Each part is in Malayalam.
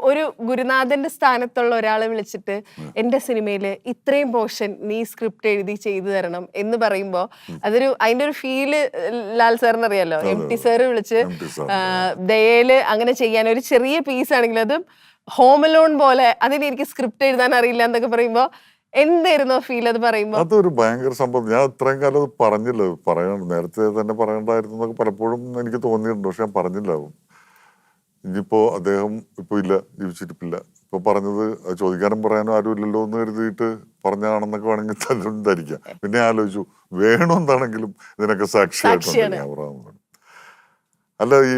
ഒരു ഗുരുനാഥന്റെ സ്ഥാനത്തുള്ള ഒരാളെ വിളിച്ചിട്ട് എന്റെ സിനിമയില് ഇത്രയും പോർഷൻ നീ സ്ക്രിപ്റ്റ് എഴുതി ചെയ്തു തരണം എന്ന് പറയുമ്പോ അതിന്റെ ഒരു ഫീല് ലാൽ സാറിന് അറിയാലോ. MT സാറ് വിളിച്ച് ദയയില് അങ്ങനെ ചെയ്യാൻ ഒരു ചെറിയ പീസ് ആണെങ്കിൽ അതും ഹോം അലോൺ പോലെ അതിന് എനിക്ക് സ്ക്രിപ്റ്റ് എഴുതാൻ അറിയില്ല എന്നൊക്കെ പറയുമ്പോ എന്തായിരുന്നു ഫീൽ അത് പറയുമ്പോ? അതൊരു ഭയങ്കര സംഭവം. ഞാൻ ഇത്രയും കാലം അത് പറഞ്ഞില്ല. നേരത്തെ തന്നെ പറയണ്ടായിരുന്നു എന്നൊക്കെ പലപ്പോഴും എനിക്ക് തോന്നിയിട്ടുണ്ട്. പക്ഷെ ഞാൻ പറഞ്ഞില്ല. ഇനിയിപ്പോ അദ്ദേഹം ഇപ്പൊ ഇല്ല, ജീവിച്ചിരിപ്പില്ല. ഇപ്പൊ പറഞ്ഞത് ചോദിക്കാനും പറയാനും ആരും ഇല്ലല്ലോ എന്ന് കരുതിയിട്ട് പറഞ്ഞാണെന്നൊക്കെ വേണമെങ്കിൽ തന്നെ ധരിക്കാം. പിന്നെ ആലോചിച്ചു വേണമെന്നാണെങ്കിലും ഇതിനൊക്കെ സാക്ഷിയായിട്ടുണ്ട് ഞാൻ പറയാൻ. അല്ല, ഈ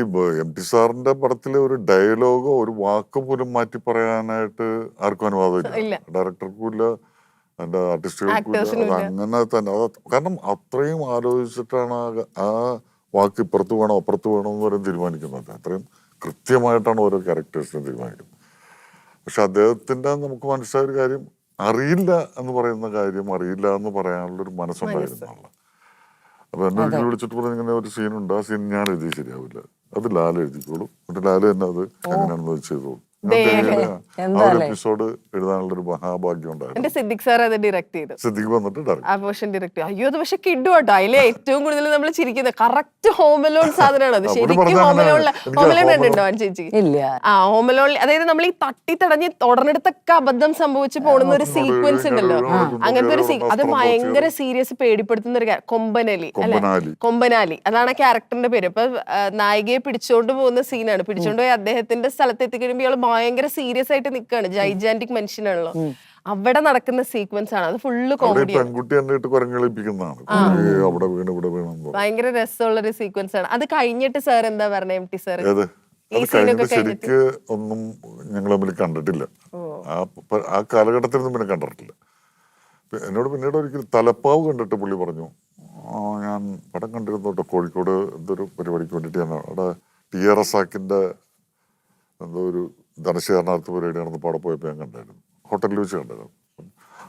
MT സാറിന്റെ പടത്തിലെ ഒരു ഡയലോഗോ ഒരു വാക്ക് പോലും മാറ്റി പറയാനായിട്ട് ആർക്കും അനുവാദമില്ല. ഡയറക്ടർക്കും ഇല്ല, അതിന്റെ ആർട്ടിസ്റ്റുകൾക്കും ഇല്ല. അത് അങ്ങനെ തന്നെ. കാരണം അത്രയും ആലോചിച്ചിട്ടാണ് ആ വാക്ക് ഇപ്പുറത്ത് വേണോ അപ്പുറത്ത് വേണോ എന്ന് വരെ തീരുമാനിക്കുന്നത്. അത്രയും കൃത്യമായിട്ടാണ് ഓരോ ക്യാരക്ടേഴ്സിനെ തീരുമാനിക്കുന്നത്. പക്ഷെ അദ്ദേഹത്തിന്റെ നമുക്ക് മനസ്സിലായ ഒരു കാര്യം, അറിയില്ല എന്ന് പറയുന്ന കാര്യം അറിയില്ല എന്ന് പറയാനുള്ളൊരു മനസ്സുണ്ടായിരുന്നു. അപ്പൊ എന്നെ ഒരിക്കലും വിളിച്ചിട്ട് പറഞ്ഞ ഇങ്ങനെ ഒരു സീനുണ്ട്, ആ സീൻ ഞാൻ എഴുതി ശരിയാവില്ല, അത് ലാൽ എഴുതിക്കോളൂ, എന്നിട്ട് ലാല് തന്നെ അത് എങ്ങനെയാണെന്ന് ചെയ്തോളൂ. എപ്പിസോഡ് എഴുതാനുള്ള ഒരു മഹാഭാഗ്യം ഉണ്ടായിരുന്നു. സിദ്ദിഖ് സാർ അത് ഡയറക്ട് ചെയ്തു. സിദ്ദിഖ് വന്നിട്ട് ഡയറക്ട്. അയ്യോ, അത് പക്ഷെ കിഡു കേട്ടോ. അതിലെ ഏറ്റവും കൂടുതൽ നമ്മൾ ചിരിക്കുന്നത് കറക്റ്റ് ഹോംഅലോൺ സാധനമാണ് അത്. ശരിക്കും ഹോംഅലോൺ കണ്ടിട്ടുണ്ടോ ചേച്ചി? ഹോംഅലോൺ, അതായത് നമ്മൾ ഈ തട്ടി തടഞ്ഞ് തുടർന്നിടത്തൊക്കെ അബദ്ധം സംഭവിച്ചു പോകുന്ന ഒരു സീക്വൻസ് ഉണ്ടല്ലോ. അങ്ങനത്തെ ഒരു അത് ഭയങ്കര സീരിയസ് പേടിപ്പെടുത്തുന്ന ഒരു കൊമ്പനാലി അല്ലെ, കൊമ്പനാലി അതാണ് ആ ക്യാരക്ടറിന്റെ പേര്. അപ്പൊ നായികയെ പിടിച്ചോണ്ട് പോകുന്ന സീനാണ്. പിടിച്ചോണ്ട് പോയി അദ്ദേഹത്തിന്റെ സ്ഥലത്ത് എത്തിക്കഴിയുമ്പോൾ ഇയാൾ ഭയങ്കര സീരിയസ് ആയിട്ട് നിൽക്കുകയാണ്. ജൈജാന്റിക് മനുഷ്യനാണല്ലോ. അവിടെ നടക്കുന്ന സീക്വൻസ് ആണ്. അത് ഫുള്ള് കോമഡി. ഭയങ്കര രസമുള്ള ഒരു സീക്വൻസ് ആണ്. അത് കഴിഞ്ഞിട്ട് സാർ എന്താ പറഞ്ഞ MT സാർ? ശരിക്ക് ഒന്നും ഞങ്ങൾ തമ്മിൽ കണ്ടിട്ടില്ല. ആ കാലഘട്ടത്തിൽ ഒന്നും പിന്നെ കണ്ടിട്ടില്ല. എന്നോട് പിന്നീട് ഒരിക്കലും തലപ്പാവ് കണ്ടിട്ട് പുള്ളി പറഞ്ഞു, ഞാൻ പടം കണ്ടിരുന്നു കേട്ടോ, കോഴിക്കോട് എന്തൊരു പരിപാടിക്ക് വേണ്ടിയിട്ട് ഞാൻ അവിടെ TR സാക്കിന്റെ എന്തോ ഒരു ധനശേഖരണാർത്ഥ പരിപാടി നടന്നപ്പോൾ അവിടെ പോയപ്പോൾ ഞാൻ കണ്ടായിരുന്നു, ഹോട്ടലിൽ വെച്ച് കണ്ടായിരുന്നു.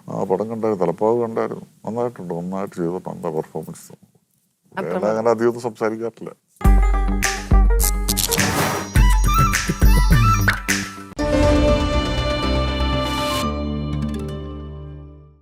ആ പടം കണ്ടായിരുന്നു, തലപ്പാവ് കണ്ടായിരുന്നു, നന്നായിട്ടുണ്ട്, നന്നായിട്ട് ചെയ്തിട്ടുണ്ട്, എന്താ പെർഫോമൻസ്. അങ്ങനെ അധികം ഒന്നും സംസാരിക്കാറില്ല.